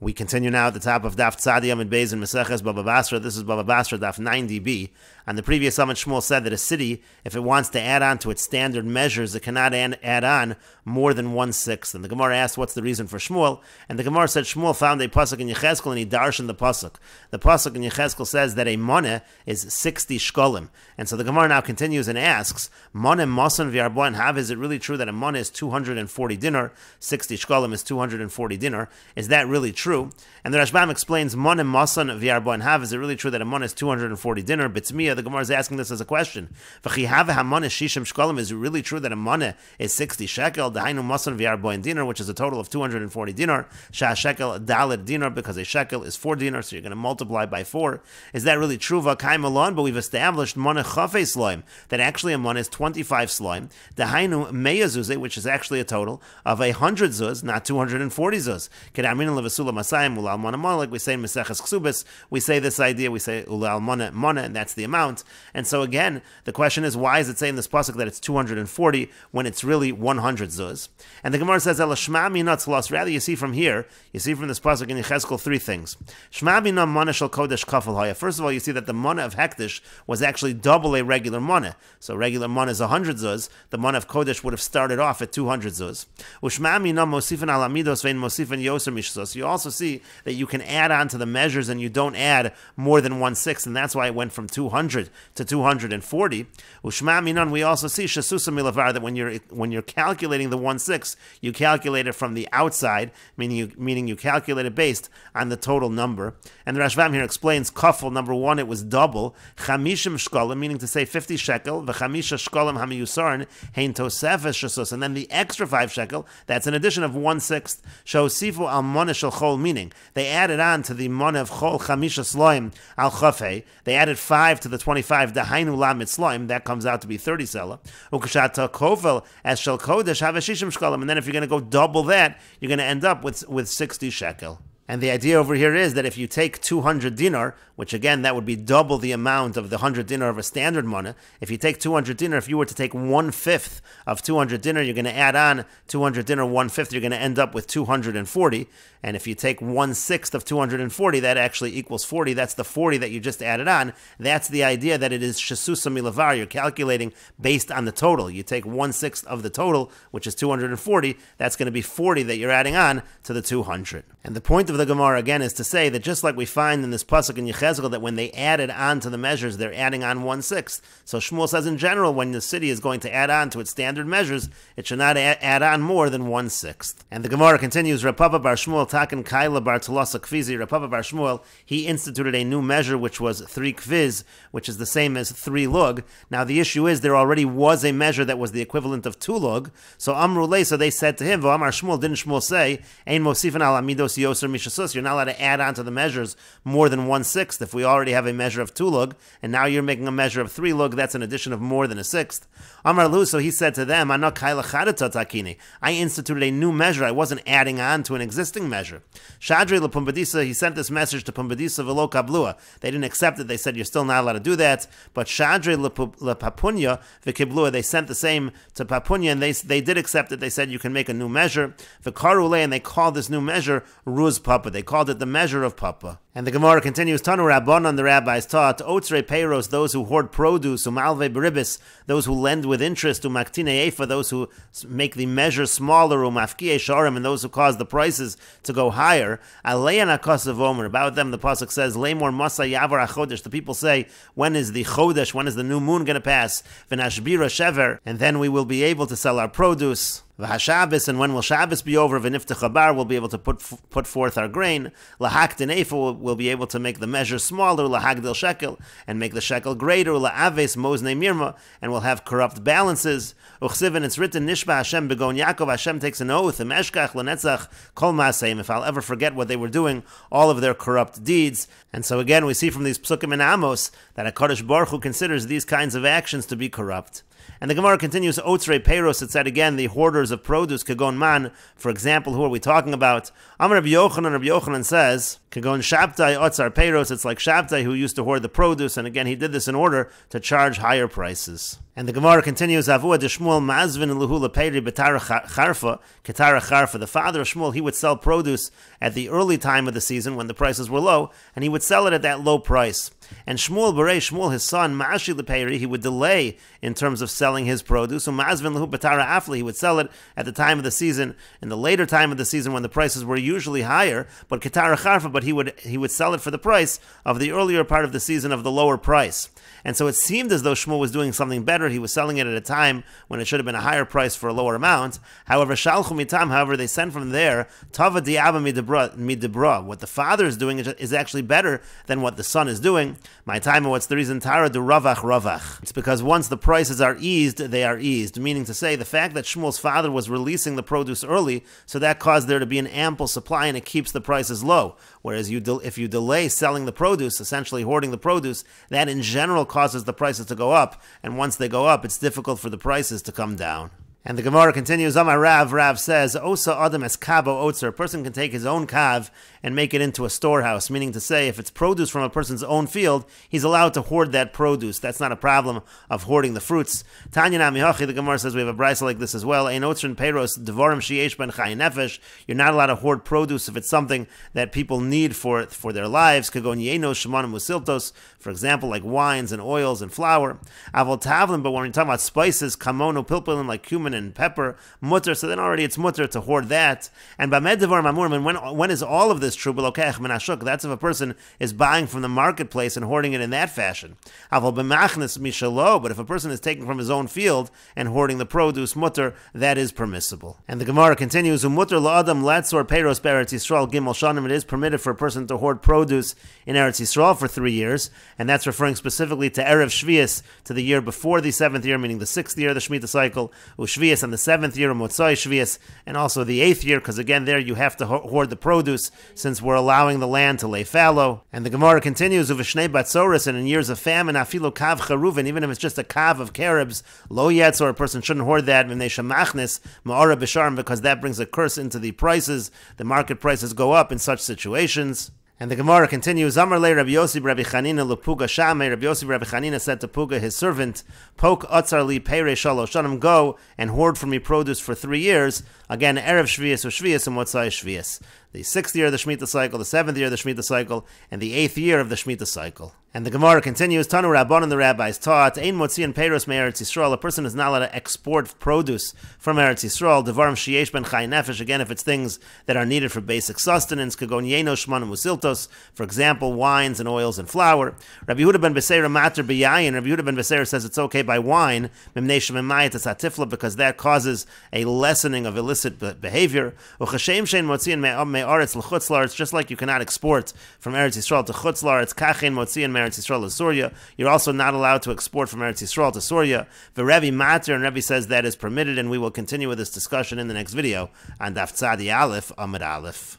We continue now at the top of Daf Yomi Gemara in Meseches Bava Basra. This is Bava Basra Daf 90b. On the previous summit, Shmuel said that a city, if it wants to add on to its standard measures, it cannot add on more than 1/6. And the Gemara asked, what's the reason for Shmuel? And the Gemara said Shmuel found a pasuk in Yechezkel and he darshan the pasuk. The pasuk in Yechezkel says that a moneh is 60 shkolim. And so the Gemara now continues and asks, moneh masan v'arboin hav, is it really true that a moneh is 240 dinar? 60 shkolim is 240 dinar. Is that really true? And the Rashbam explains, moneh masan v'arboin hav, is it really true that a moneh is 240 dinar? B'tzmiya, the Gemara is asking this as a question. V'chi have ha-moneh shishim shkolim, is it really true that a moneh is 60 shekel? Dahainu masan v'arboin dinar, which is a total of 240 dinar. Shah shekel dalet dinar, because a shekel is 4 dinar, so you're going to multiply by 4. Is that really true? V'kai malon, but we've established moneh chafei sloim, that actually a moneh is 25 sloim. Dahainu meya zuzeh, which is actually a total of 100 zuz, not 240 zuz. Kedamin levasula masayim ulal moneh moneh, like we say in Meseches ksubis, we say this idea, we say ulal moneh moneh, and that's the amount. And so again, the question is, why is it saying in this pasuk that it's 240 when it's really 100 zuz? And the Gemara says, shma minat zlos. Rather, you see from here, you see from this pasuk in Yechezkel 3 things. Shma minat moneh shel kodesh kafel haya. First of all, you see that the moneh of hektish was actually double a regular moneh. So regular moneh is 100 zuz. The moneh of kodesh would have started off at 200 zuz. Ushma minat mosifin al amidos vein mosifin yoser mishsos. You also see that you can add on to the measures and you don't add more than 1/6, and that's why it went from 200 to 240. Ushma minan, we also see shasusa milavar, that when you're calculating the 1/6, you calculate it from the outside, meaning you calculate it based on the total number. And the Rashbam here explains kafel, number 1, it was double, chamishim shkolim, meaning to say 50 shekel, v'chamisha shkolim hamiyusarn hein tosefes shasus, and then the extra 5 shekel, that's an addition of 1/6. Shosifu al moneh shel chol, meaning they added on to the moneh of chol chamisha sloim al chafei, they added 5 to the 25, dahainu lamit sloim, that comes out to be 30 sela. Ukashata kovel as shel kodesh havashishim shkolim, and then if you're going to go double that, you're going to end up with 60 shekel. And the idea over here is that if you take 200 dinar, which again, that would be double the amount of the 100 dinar of a standard money. If you take 200 dinar, if you were to take 1/5 of 200 dinar, you're going to add on 200 dinar, 1/5, you're going to end up with 240. And if you take 1/6 of 240, that actually equals 40. That's the 40 that you just added on. That's the idea that it is shasusa milavar. You're calculating based on the total. You take 1/6 of the total, which is 240. That's going to be 40 that you're adding on to the 200. And the point of the Gemara again is to say that just like we find in this pasuk in Yechezkel that when they added on to the measures, they're adding on 1/6. So Shmuel says in general, when the city is going to add on to its standard measures, it should not add on more than 1/6. And the Gemara continues, Bava bar Shmuel taken kaila bar tulasa kvizi. Bava bar Shmuel, he instituted a new measure which was 3 kviz, which is the same as 3 lug. Now the issue is there already was a measure that was the equivalent of 2 lug. So Amruleh, so they said to him, V'amar Shmuel, didn't Shmuel say, Ein mosifin al amidos yoser mishasus, you're not allowed to add on to the measures more than 1/6 if we already have a measure of 2 lug, and now you're making a measure of 3 lug, that's an addition of more than 1/6. Amar Lu, so he said to them, I instituted a new measure, I wasn't adding on to an existing measure. Shadri lepumbedisa, he sent this message to Pumbedisa velo kablua. They didn't accept it, they said you're still not allowed to do that, but Shadri lepapunya v'kiblua, they sent the same to Papunya, and they did accept it, they said you can make a new measure. V'karule, and they called this new measure Ruz Papa, they called it the measure of Papa. And the Gemara continues, Tanu Rabbanon, the rabbis taught, Otzre Peiros, those who hoard produce, Umalve Beribis, those who lend with interest, Umaktine Efa, those who make the measure smaller, Umafkie Sharim, and those who cause the prices to go higher. Aleyan Akasav Omer, about them the pasuk says, Lemor Masa Yavar HaChodesh, the people say, when is the Chodesh, when is the new moon going to pass? V'nashbira Shever, and then we will be able to sell our produce. V'hashabbos, and when will Shabbos be over? V'niftach habar, we'll be able to put forth our grain. Lahaktin efa, we'll be able to make the measure smaller. Lahagdil shekel, and make the shekel greater. La'aves mozne mirma, and we'll have corrupt balances. Uchsiv, and it's written, Nishba Hashem begon Yaakov, Hashem takes an oath, Emeshkach lenetzach kol maaseim, if I'll ever forget what they were doing, all of their corrupt deeds. And so again, we see from these psukim in Amos that HaKadosh Baruch Hu considers these kinds of actions to be corrupt. And the Gemara continues, Otzrei Peiros, it said again, the hoarders of produce, Kagon Man, for example, who are we talking about? Amar Rabbi Yochanan says, Kagon Shabtai Otzar Peiros, it's like Shabtai who used to hoard the produce, and again he did this in order to charge higher prices. And the Gemara continues, Avua de Shmuel Mazvin Luhula Peiri Betara Charfa, Ketara Charfa. The father of Shmuel, he would sell produce at the early time of the season when the prices were low, and he would sell it at that low price. And Shmuel Berei, Shmuel, his son, Ma'ashi Lepeiri, he would delay in terms of selling his produce. So Mazvin Luhu Betara Afli, he would sell it at the time of the season, in the later time of the season when the prices were usually higher, but Ketara Charfa, but he would sell it for the price of the earlier part of the season of the lower price. And so it seemed as though Shmuel was doing something better. He was selling it at a time when it should have been a higher price for a lower amount. However, Shalchu Mitam, however, they sent from there, Tava Diaba Midebra. What the father is doing is actually better than what the son is doing. My time, what's the reason? Tara du Ravach. It's because once the prices are eased, they are eased. Meaning to say, the fact that Shmuel's father was releasing the produce early, so that caused there to be an ample supply and it keeps the prices low. Whereas if you delay selling the produce, essentially hoarding the produce, that in general causes the prices to go up, and once they go up, it's difficult for the prices to come down. And the Gemara continues, Amar Rav says, Osa Adam es Kabo Otzer, a person can take his own kav and make it into a storehouse, meaning to say, if it's produce from a person's own field, he's allowed to hoard that produce. That's not a problem of hoarding the fruits. Tanya Namihachi, the Gemara says, we have a brisa like this as well, Ein Otzer Peiros, Devarim Sheyesh Ben Chayin Nefesh, you're not allowed to hoard produce if it's something that people need for their lives, Kagon Yenos Shemanim Musiltos, for example, like wines and oils and flour. Avol Tavlin, but when we're talking about spices, Kamono Pilpilin, like cumin and pepper, mutter, so then already it's mutter to hoard that. And Bamed Devar Mamurim, and when is all of this true? That's if a person is buying from the marketplace and hoarding it in that fashion. But if a person is taking from his own field and hoarding the produce, mutter, that is permissible. And the Gemara continues, Mutter la'adam latzor peiros be'eretz Yisrael gimel shanim. It is permitted for a person to hoard produce in Eretz Yisrael for 3 years, and that's referring specifically to Erev Shvius, to the year before the 7th year, meaning the 6th year of the Shemitah cycle, Ushvius, and the 7th year of Motzai Shvius, and also the 8th year, because again there you have to hoard the produce, since we're allowing the land to lay fallow. And the Gemara continues, Uveshnei batzoris, and in years of famine, afilu kav charuvin, even if it's just a kav of carobs, lo yetz, or a person shouldn't hoard that, mimnei shamachnis, ma'ara b'sharm, because that brings a curse into the prices. The market prices go up in such situations. And the Gemara continues, Amar le Rabbi Yossi Rabbi Chanina lepuga shamei. Rabbi Yossi Rabbi Chanina said to Puga, his servant, Pok atzar li peirei shalosh shanim, go and hoard for me produce for 3 years. Again, Erev Shvius or Shvius and Motzai Shvius. The 6th year of the Shemitah cycle, the 7th year of the Shemitah cycle, and the 8th year of the Shemitah cycle. And the Gemara continues, Tanu Rabban, and the rabbis taught, Ein motzian peiros me'eretz Yisrael, a person is not allowed to export produce from Eretz Yisrael, Devarim sheyesh ben chayin nefesh, again, if it's things that are needed for basic sustenance, Kagon yeno shmanim usiltos, for example, wines and oils and flour. Rabbi Yehuda ben Beseira mater b'yayin, Rabbi Yehuda ben Beseira says it's okay by wine, mimnei shememayit es hatifla, because that causes a lessening of illicit behavior. Uchashem shein motzian me'aretz l'chutz la'aretz, just like you cannot export from Eretz Yisrael to chutz la'aretz, kachein motzian Eretz Yisrael to Surya. You're also not allowed to export from Eretz Yisrael to Surya. The Rebbe matter, and Rebbe says that is permitted, and we will continue with this discussion in the next video on Daf Tzadi Aleph Amud Aleph.